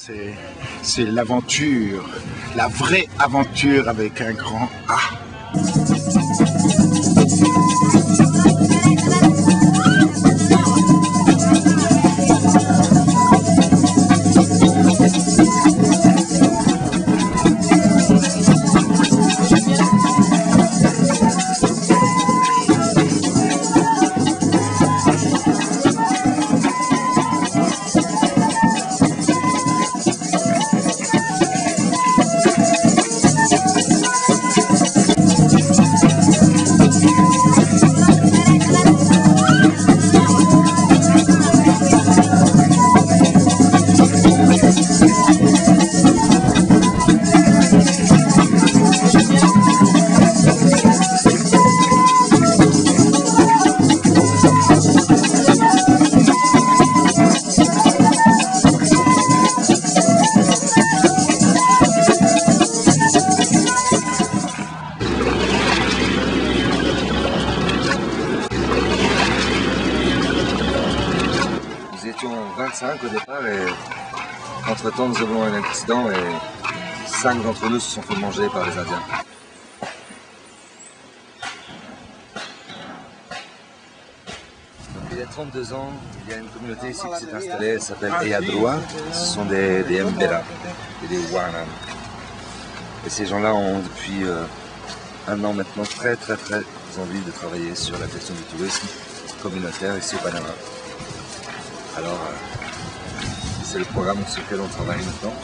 C'est l'aventure, la vraie aventure avec un grand A. Nous étions 25 au départ et entre-temps nous avons eu un accident et 5 d'entre nous se sont fait manger par les Indiens. Donc, il y a 32 ans, il y a une communauté ici qui s'est installée, elle s'appelle Eyadrua, ce sont des Mbera et des Wanan. Et ces gens-là ont depuis un an maintenant très envie de travailler sur la question du tourisme communautaire ici au Panama. Alors, c'est le programme sur lequel on travaille maintenant.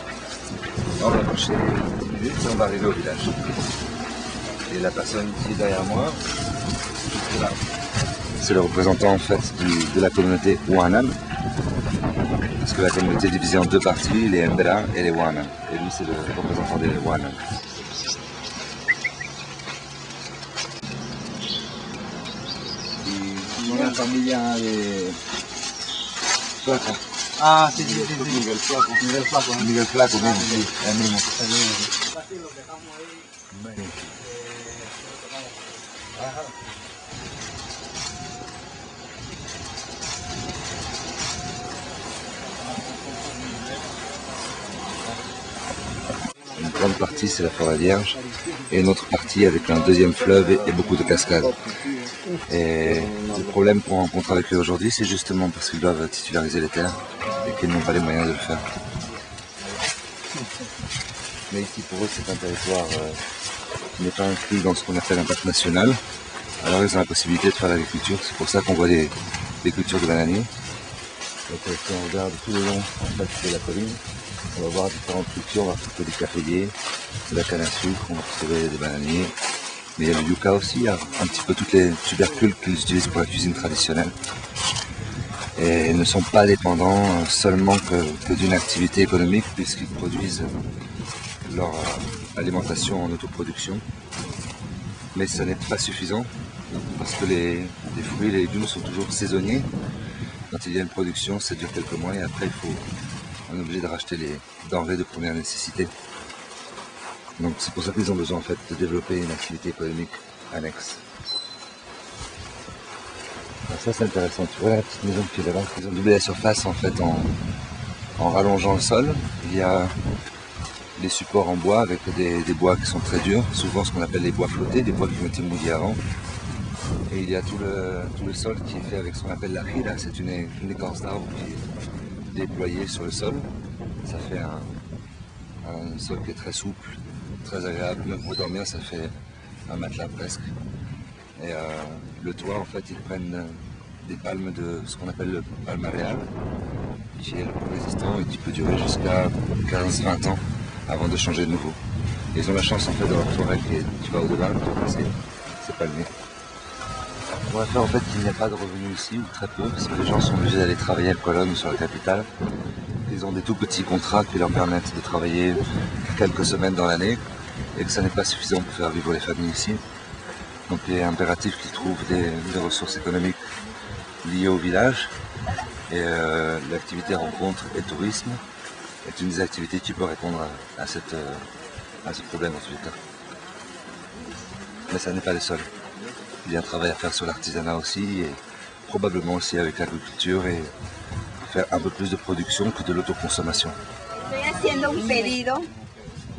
On va marcher 10 minutes et on va arriver au village. Et la personne qui est derrière moi, c'est le représentant en fait de la communauté Wanan. Parce que la communauté est divisée en deux parties, les Mbera et les Wanan. Et lui, c'est le représentant des Wanan. Una familia de Flaco. Ah, sí, sí, sí, sí. Miguel Flaco. Miguel Flaco, ¿no? Miguel Flaco, mismo, sí, el mismo. Une grande partie c'est la forêt vierge et une autre partie avec un deuxième fleuve et beaucoup de cascades. Et le problème qu'on rencontre avec eux aujourd'hui, c'est justement parce qu'ils doivent titulariser les terres et qu'ils n'ont pas les moyens de le faire. Mais ici pour eux c'est un territoire qui n'est pas inclus dans ce qu'on appelle un parc national. Alors ils ont la possibilité de faire l'agriculture, c'est pour ça qu'on voit des cultures de bananiers. Donc si on regarde tout le long en fait, de la colline, on va voir différentes cultures, on va retrouver des caféiers, de la canne à sucre, on va retrouver des bananiers. Mais il y a le yucca aussi, il y a un petit peu toutes les tubercules qu'ils utilisent pour la cuisine traditionnelle. Et ils ne sont pas dépendants seulement que d'une activité économique puisqu'ils produisent leur alimentation en autoproduction. Mais ce n'est pas suffisant parce que les fruits et les légumes sont toujours saisonniers. Quand il y a une production, ça dure quelques mois et après on est obligé de racheter les denrées de première nécessité. Donc c'est pour ça qu'ils ont besoin en fait de développer une activité économique annexe. Alors ça c'est intéressant, tu vois la petite maison qui est là-bas. Ils ont doublé la surface en fait en rallongeant le sol. Il y a des supports en bois avec des bois qui sont très durs, souvent ce qu'on appelle les bois flottés, des bois qui ont été mouillés avant. Et il y a tout le sol qui est fait avec ce qu'on appelle la rila, c'est une écorce d'arbre qui est déployée sur le sol. Ça fait un sol qui est très souple, très agréable, même pour dormir ça fait un matelas presque. Et le toit en fait ils prennent des palmes de ce qu'on appelle le palmaréal, qui est le plus résistant et qui peut durer jusqu'à 15-20 ans avant de changer de nouveau. Et ils ont la chance en fait d'avoir une forêt qui va au-delà, c'est palmier. On va faire en fait qu'il n'y a pas de revenus ici, ou très peu, parce que les gens sont obligés d'aller travailler à Colonne ou sur la capitale. Ils ont des tout petits contrats qui leur permettent de travailler quelques semaines dans l'année et que ça n'est pas suffisant pour faire vivre les familles ici. Donc il est impératif qu'ils trouvent des ressources économiques liées au village et l'activité rencontre et tourisme est une des activités qui peut répondre à ce problème en tous les cas. Mais ça n'est pas le seul. Il y a un travail à faire sur l'artisanat aussi et probablement aussi avec l'agriculture et faire un peu plus de production que de l'autoconsommation. Estoy haciendo un pedido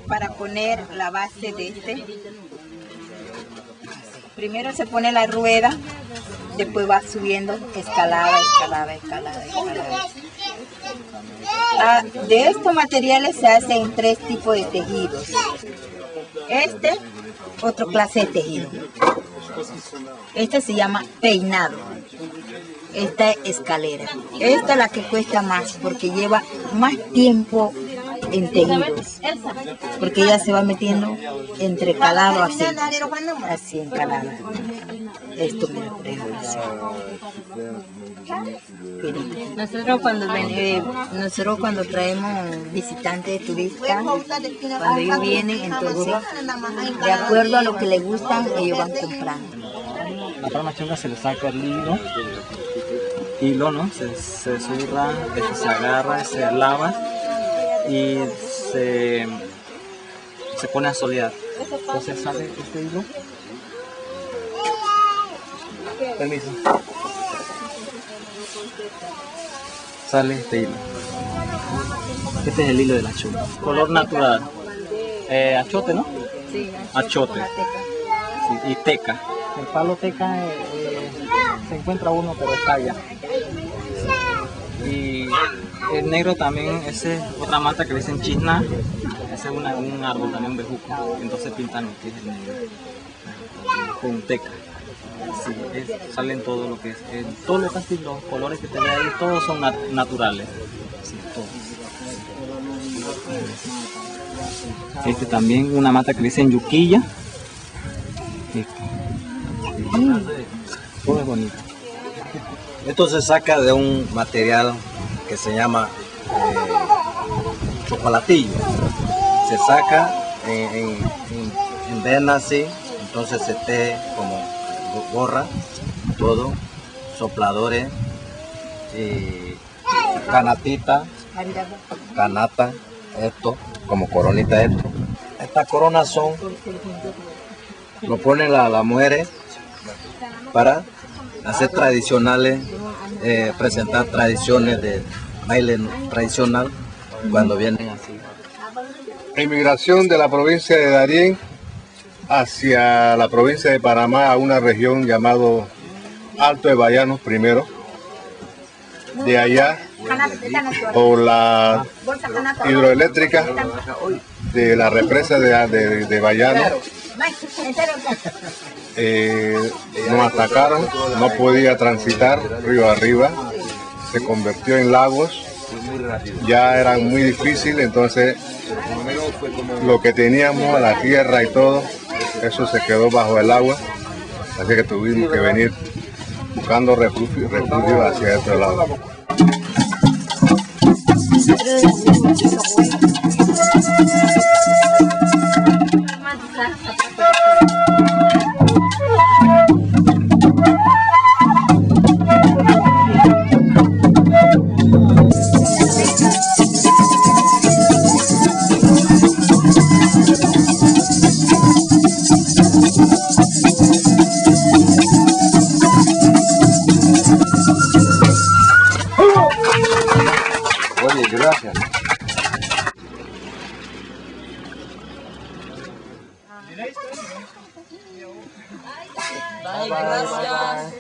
para poner la base de este. Primero se pone la rueda, después va subiendo escalada, escalada, escalada, escalada. De estos materiales se hacen 3 tipos de tejidos. Este, otra clase de tejido. Este se llama peinado. Esta es escalera. Esta es la que cuesta más porque lleva más tiempo en tejidos. Porque ella se va metiendo entrecalado así. Así encalada. Esto me lo dejo así. Nosotros cuando traemos visitantes turistas, cuando ellos vienen, entonces, de acuerdo a lo que les gustan, ellos van comprando. La palma chonga se le saca el hilo, ¿no? Se zurra, se agarra, se lava y se pone a solear. Entonces sale este hilo. Permiso. Sale este hilo. Este es el hilo de la chunga. Color natural. Achote, ¿no? Sí, achote. Sí, y teca. El palo teca se encuentra uno, pero está allá. Y el negro también, ese es otra mata que le dicen chisná. Ese es un árbol también, un bejuco. Entonces pintan lo que es el negro con teca. Sí, salen todo lo que es. Todos los colores que te ve ahí, todos son naturales. Sí, todos. Este también, una mata que le dicen yuquilla. Todo es bonito. Esto se saca de un material que se llama chocolatillo. Se saca en vena así, entonces se teje como gorra, todo, sopladores, canatita, canata, esto, como coronita esto. Estas coronas son, lo ponen las mujeres para hacer tradicionales, presentar tradiciones de baile tradicional cuando vienen así. Emigración de la provincia de Darién hacia la provincia de Panamá a una región llamado Alto de Bayanos primero. De allá, por la hidroeléctrica de la represa de Bayanos, nos atacaron, no podía transitar río arriba, se convirtió en lagos, ya era muy difícil, entonces lo que teníamos, la tierra y todo, eso se quedó bajo el agua, así que tuvimos que venir buscando refugio hacia este lado. Oye, gracias. Bye, gracias. Balanza,